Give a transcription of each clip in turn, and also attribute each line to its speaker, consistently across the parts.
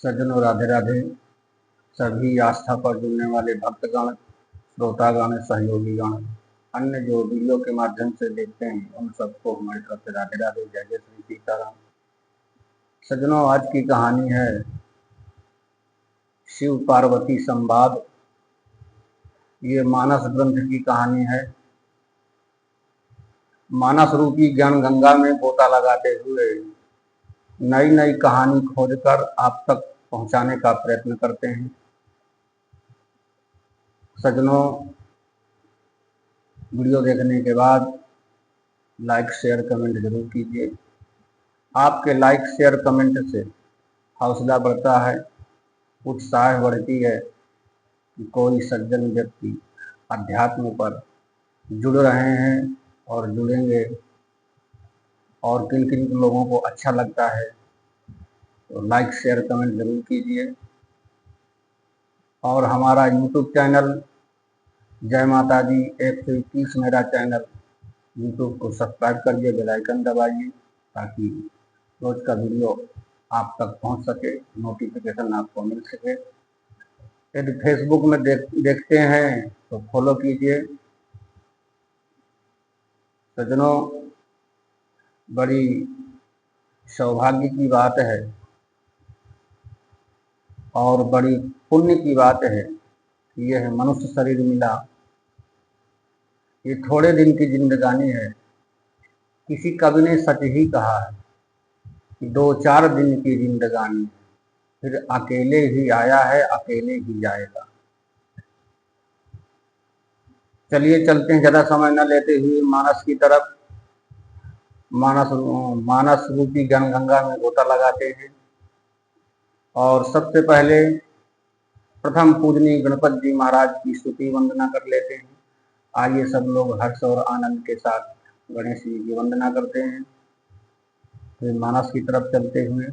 Speaker 1: सज्जनों, राधे राधे। सभी आस्था पर जुड़ने वाले भक्तगण, श्रोतागण, सहयोगीगण, अन्य जो वीडियो के माध्यम से देखते हैं उन सबको हमारी तरफ से राधे राधे, जय जय श्री सीताराम। सज्जनों, आज की कहानी है शिव पार्वती संवाद। ये मानस ग्रंथ की कहानी है। मानस रूपी ज्ञान गंगा में गोता लगाते हुए नई नई कहानी खोजकर आप तक पहुंचाने का प्रयत्न करते हैं। सज्जनों, वीडियो देखने के बाद लाइक शेयर कमेंट जरूर कीजिए। आपके लाइक शेयर कमेंट से हौसला बढ़ता है, उत्साह बढ़ती है कि कोई सज्जन व्यक्ति अध्यात्म पर जुड़ रहे हैं और जुड़ेंगे, और किन किन लोगों को अच्छा लगता है तो लाइक शेयर कमेंट जरूर कीजिए। और हमारा यूट्यूब चैनल जय माता दी 121 मेरा चैनल यूट्यूब को सब्सक्राइब करिए, बेल आइकन दबाइए ताकि रोज का वीडियो आप तक पहुंच सके, नोटिफिकेशन आपको मिल सके। यदि फेसबुक में देखते हैं तो फॉलो कीजिए। सज्जनों, बड़ी सौभाग्य की बात है और बड़ी पुण्य की बात है कि यह मनुष्य शरीर मिला। ये थोड़े दिन की जिंदगानी है। किसी कवि ने सच ही कहा है कि 2-4 दिन की जिंदगानी, फिर अकेले ही आया है, अकेले ही जाएगा। चलिए चलते हैं, ज्यादा समय न लेते हुए मानस की तरफ। मानस रूपी ज्ञान गंगा में गोता लगाते हैं और सबसे पहले प्रथम पूजनीय गणपति जी महाराज की स्तुति वंदना कर लेते हैं। आइए सब लोग हर्ष और आनंद के साथ गणेश जी की वंदना करते हैं। फिर मानस की तरफ चलते हुए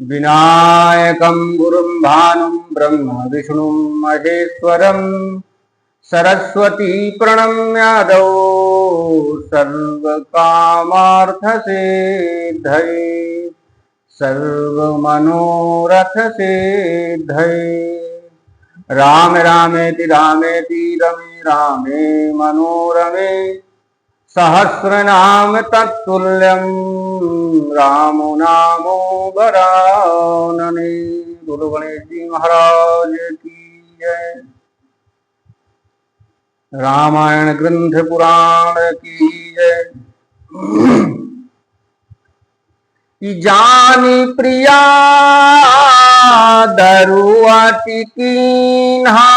Speaker 1: विनायकं गुरुं भानुं ब्रह्म विष्णु महेश्वरं सरस्वती प्रणम्यादौ सर्वकामार्थसिद्धये सर्वमनोरथसिद्धये। राम रामेति रामेति रमे रामे मनोरमे सहस्रनाम तत्तुल्यं रामो नामो वरानने। गुरु गणेश जी महाराज की जय। रामायण ग्रंथ पुराण की जय। कि जानी प्रिया दरुअति कीन्हा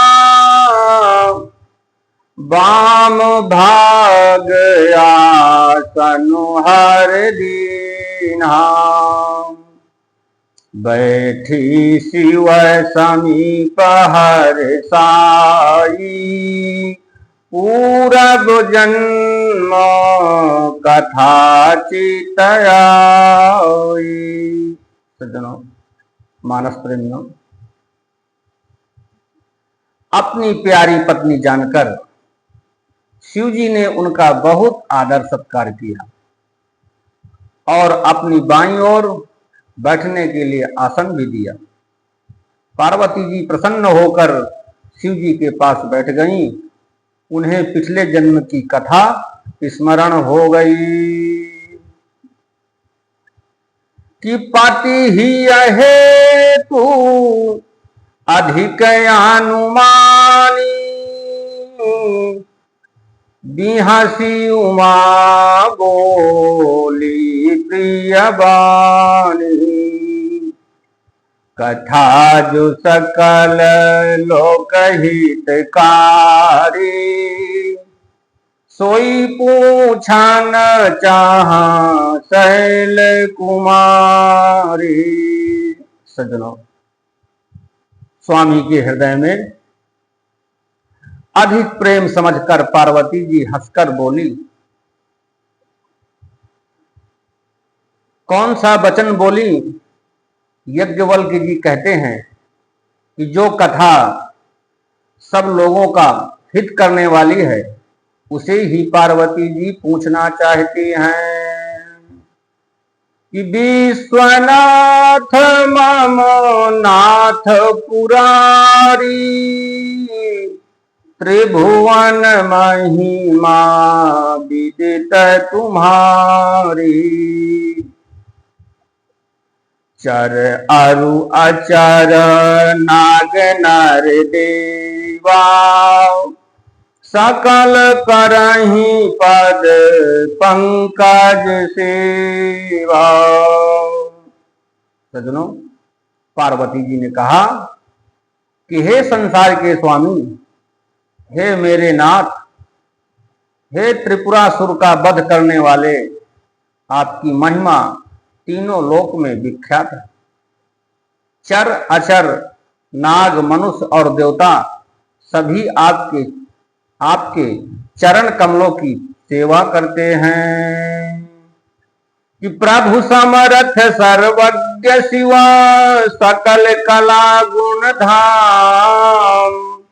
Speaker 1: वाम भाग आसनु हर दीन्हा। बैठी शिव समीप हर साई पूरब जन्म कथा चितयाई। सज्जनों, मानस प्रेमियों, अपनी प्यारी पत्नी जानकर शिव जी ने उनका बहुत आदर सत्कार किया और अपनी बाईं ओर बैठने के लिए आसन भी दिया। पार्वती जी प्रसन्न होकर शिव जी के पास बैठ गईं। उन्हें पिछले जन्म की कथा स्मरण हो गई कि पति ही है तू अधिक अनुमानी बिहसी उमा बोली प्रिय बानी। कथा जो सकल लोक हितकारी सोई पूछन चाह शैल कुमारी। सज्जनों, स्वामी के हृदय में अधिक प्रेम समझकर पार्वती जी हंसकर बोली। कौन सा वचन बोली? यज्ञवल्क्य जी कहते हैं कि जो कथा सब लोगों का हित करने वाली है उसे ही पार्वती जी पूछना चाहती हैं। कि विश्वनाथ मम नाथ पुरारी, त्रिभुवन महिमा विदित तुम्हारी। चर अरु अचर नाग नर देवा, सकल करहि पद पंकज सेवा। सज्जनों, पार्वती जी ने कहा कि हे संसार के स्वामी, हे मेरे नाथ, हे त्रिपुरासुर का वध करने वाले, आपकी महिमा तीनों लोक में विख्यात है। चर अचर नाग मनुष्य और देवता सभी आपके चरण कमलों की सेवा करते हैं। कि प्रभु समर्थ सर्वज्ञ शिवा, सकल कला गुण धाम,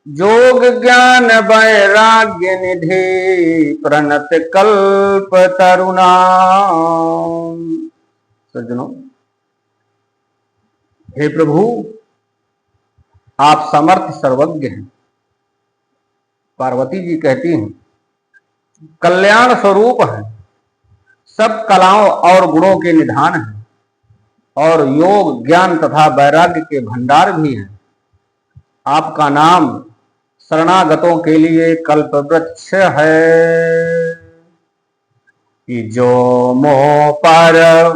Speaker 1: जोग ज्ञान वैराग्य निधि, प्रणत कल्प तरुणाम। सज्जनों, हे प्रभु, आप समर्थ सर्वज्ञ हैं। पार्वती जी कहती हैं, कल्याण स्वरूप है, सब कलाओं और गुणों के निधान हैं, और योग ज्ञान तथा वैराग्य के भंडार भी हैं। आपका नाम शरणागतों के लिए कल्पवृक्ष है। कि जो मोह पर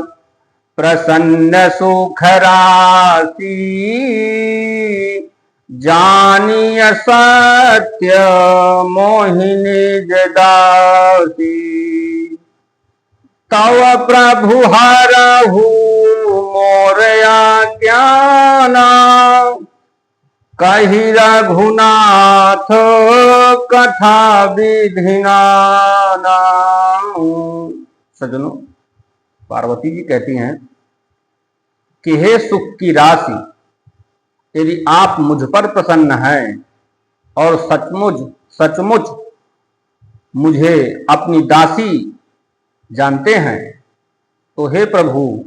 Speaker 1: प्रसन्न सुख राशि, जानिय सत्य मोहिनी जदासी। तव प्रभु हरहु मोरया ज्ञाना, कही रघुनाथ कथा विधिनाना। सज्जनों, पार्वती जी कहती हैं कि हे सुख की राशि, यदि आप मुझ पर प्रसन्न हैं और सचमुच मुझे अपनी दासी जानते हैं, तो हे प्रभु,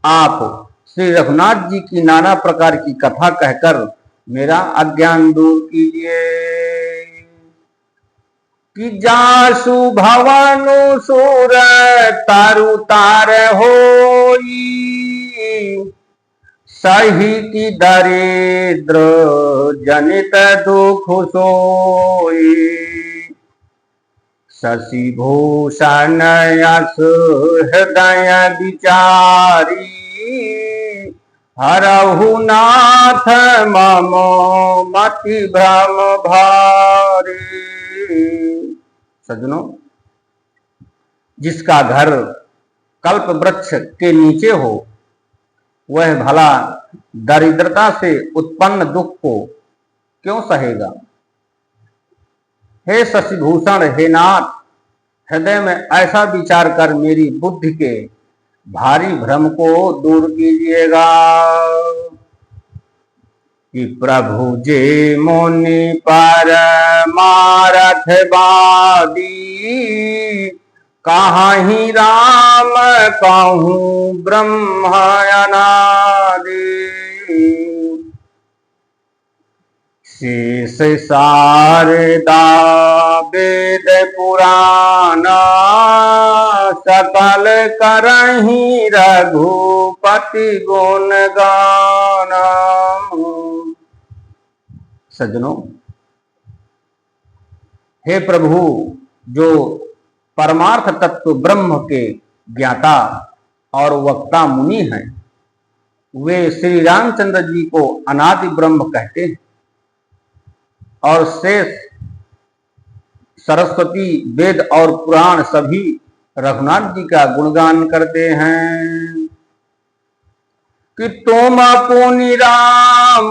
Speaker 1: आप श्री रघुनाथ जी की नाना प्रकार की कथा कहकर मेरा अज्ञान दूर कीजिए। कि जासु भवनु सुर तारु तार होई, सही की दरिद्र जनित दुख सोई। शशि भूषण यश हृदय विचारी, हरहु नाथ मम मति भ्रम भारी। सज्जनों, जिसका घर कल्प वृक्ष के नीचे हो, वह भला दरिद्रता से उत्पन्न दुख को क्यों सहेगा। हे शशिभूषण, हे नाथ, हृदय में ऐसा विचार कर मेरी बुद्धि के भारी भ्रम को दूर कीजिएगा। कि प्रभु जे मुनि परमारथ वादी, कहाहि राम कहूँ ब्रह्म अनादि। शेष शारदा वेद पुराना, सकल करहि रघुपति गुण गाना। सज्जनों, हे प्रभु, जो परमार्थ तत्व ब्रह्म के ज्ञाता और वक्ता मुनि हैं, वे श्री रामचंद्र जी को अनादि ब्रह्म कहते हैं, और शेष सरस्वती वेद और पुराण सभी रघुनाथ जी का गुणगान करते हैं। कि तुम पुनि राम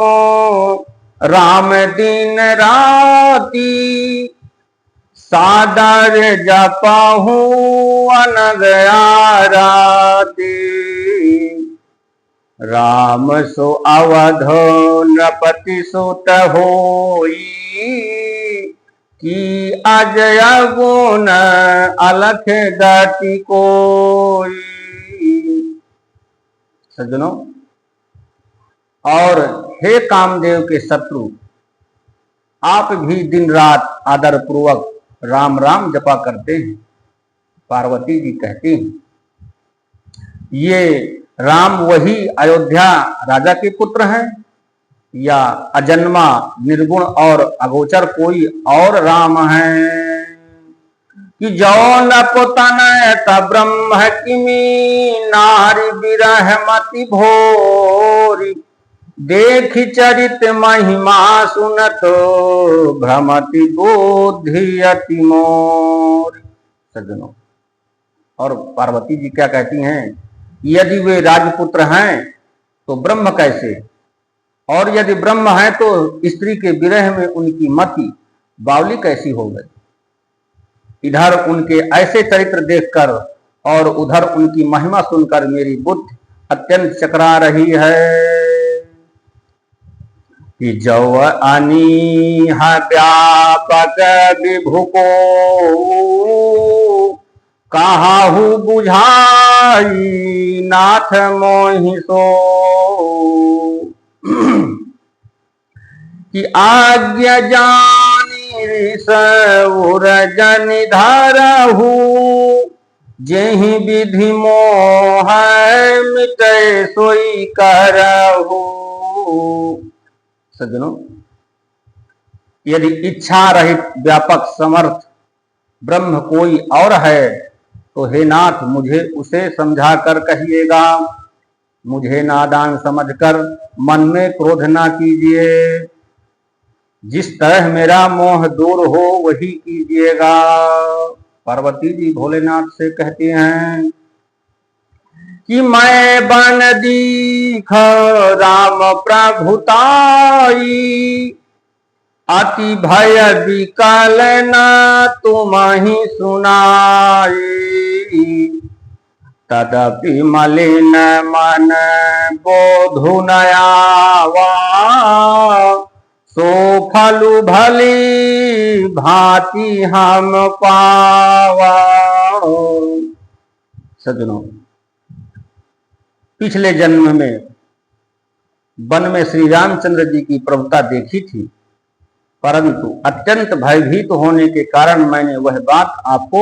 Speaker 1: राम दिन राती, सादर जपहु अनग आरती। राम सो अवध नृपति सुत होई, कि अजय गुण अलख गति कोई। सज्जनों, और हे कामदेव के शत्रु, आप भी दिन रात आदर पूर्वक राम राम जपा करते हैं। पार्वती जी कहती हैं, ये राम वही अयोध्या राजा के पुत्र हैं या अजन्मा निर्गुण और अगोचर कोई और राम है? कि जौन पोतन ब्रह्म किमी नारी विरह मति भोरी, देख चरित महिमा सुनत भ्रमति बुद्धि अति मोरी। सज्जनों, और पार्वती जी क्या कहती हैं, यदि वे राजपुत्र हैं तो ब्रह्म कैसे, और यदि ब्रह्म है तो स्त्री के विरह में उनकी मति बावली कैसी हो गई। इधर उनके ऐसे चरित्र देखकर और उधर उनकी महिमा सुनकर मेरी बुद्धि अत्यंत चकरा रही है। कि जौ अनीह व्यापक विभु को, काहू बुझाई नाथ मोहि सो। कि आज्ञा जानी सौर जन धरहु, जेहि विधि मोह मिटे सोई करहु। सज्जनों, यदि इच्छा रहित व्यापक समर्थ ब्रह्म कोई और है तो हे नाथ, मुझे उसे समझा कर कहिएगा। मुझे नादान समझकर मन में क्रोध ना कीजिए। जिस तरह मेरा मोह दूर हो वही कीजिएगा। पार्वती जी भोलेनाथ से कहती हैं कि मैं बन दीख राम प्रभुताई, अति भय विकल न तुम ही सुनाई। तदपि मलिन मन बोधु नयावा, सो फलु भली भांति हम पावा। सज्जनों, पिछले जन्म में वन में श्री रामचंद्र जी की प्रभुता देखी थी, परंतु अत्यंत भयभीत होने के कारण मैंने वह बात आपको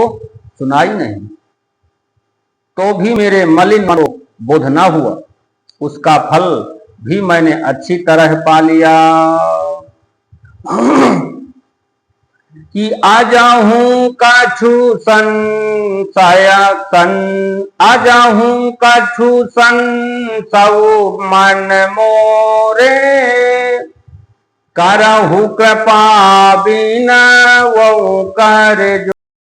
Speaker 1: सुनाई नहीं। तो भी मेरे मलिन मन को बोध न हुआ, उसका फल भी मैंने अच्छी तरह पा लिया। कि आजाहूं कछु संशय आजाहूं कछु संशय मन मोरे, करहु कृपा बिना वो कर जो।